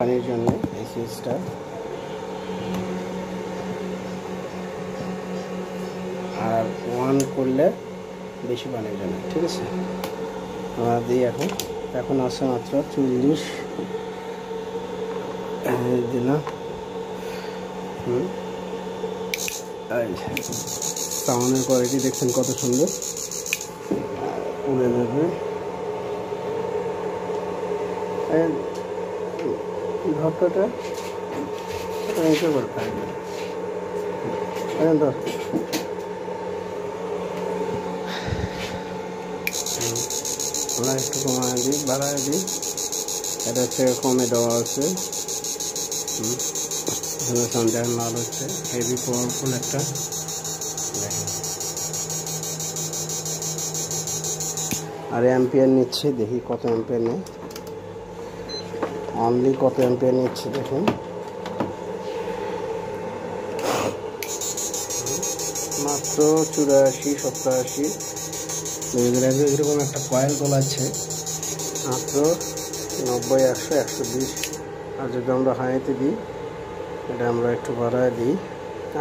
পানির জন্য এই সুইচটা আর অন করলে বেশি পানির জন্য, ঠিক আছে। আমরা দিই এখন আছে মাত্র 40 দিলাম। সাউন্ডের কোয়ালিটি দেখছেন কত সুন্দর, উড়ে যাবে। ঘরটা ধর আমরা একটু কমায় দিই, বাড়ায় দিই। এটা হচ্ছে কমে দেওয়া আছে, সন্ধ্যার লাল হচ্ছে, হেভি পাওয়ারফুল একটা। আর অ্যাম্পিয়ার নিচ্ছে, দেখি কত অ্যাম্পিয়ার নেই, অনলি কত অ্যাম্পিয়ার নিচ্ছে দেখুন। মাত্র 84, 87। এরকম একটা কয়েল তোলাচ্ছে মাত্র 90, 100, 120। আর যদি আমরা হাইতে দিই, এটা আমরা একটু বাড়ায় দিই,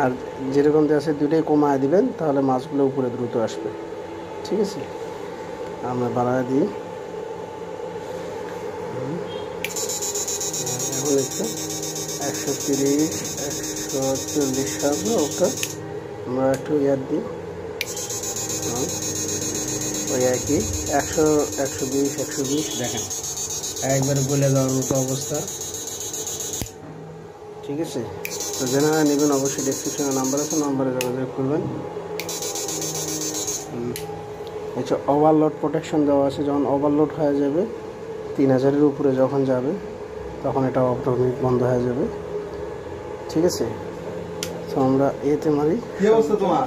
আর যেরকম আছে দুটোই কমায় দিবেন, তাহলে মাছগুলো উপরে দ্রুত আসবে, ঠিক আছে। আমরা বাড়ায় দিই, এখন একটু 130, 140 আসবে। ওটা আমরা একটু ইয়ার দিই, ওই একই 100, 120, 120। দেখেন একবারে গলে যাওয়ার মতো অবস্থা, ঠিক আছে। তো যারা নেবেন অবশ্যই ডেসক্রিপশনে নাম্বার আছে, নাম্বারে যোগাযোগ করবেন। আচ্ছা, ওভারলোড প্রোটেকশন দেওয়া আছে, যখন ওভারলোড হয়ে যাবে 3000-এর উপরে যখন যাবে, তখন এটা অটোমেটিক বন্ধ হয়ে যাবে, ঠিক আছে। তো আমরা এতে মারি। কি অবস্থা তোমার?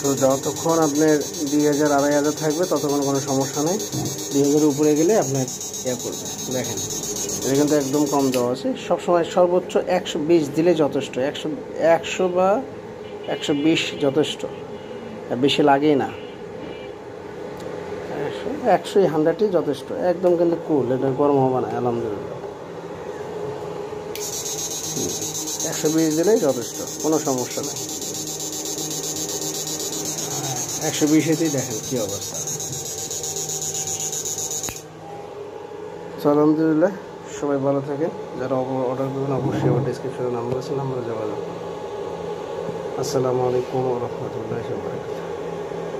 তো যতক্ষণ আপনার 2000, 2500 থাকবে ততক্ষণ কোনো সমস্যা নেই। 2000-এর উপরে গেলে আপনার ইয়ে করবে। দেখেন এটা কিন্তু একদম কম দেওয়া আছে, সবসময় সর্বোচ্চ 120 দিলে যথেষ্ট। 100 বা 120 যথেষ্ট, বেশি লাগেই না। 100, 100ই যথেষ্ট, একদম কিন্তু কুল, এটা গরম হবে না আলহামদুলিল্লাহ। 120 দিলেই যথেষ্ট, কোনো সমস্যা নেই। 120-এতেই দেখেন কী অবস্থা। আলহামদুলিল্লাহ, সবাই ভালো থাকেন। যারা অর্ডার করবেন অবশ্যই আমার ডেসক্রিপশনে নাম্বার আছে, নাম্বারে যোগাযোগ করুন। আসসালামু আলাইকুম ওয়া রাহমাতুল্লাহি ওয়া বারাকাতুহু।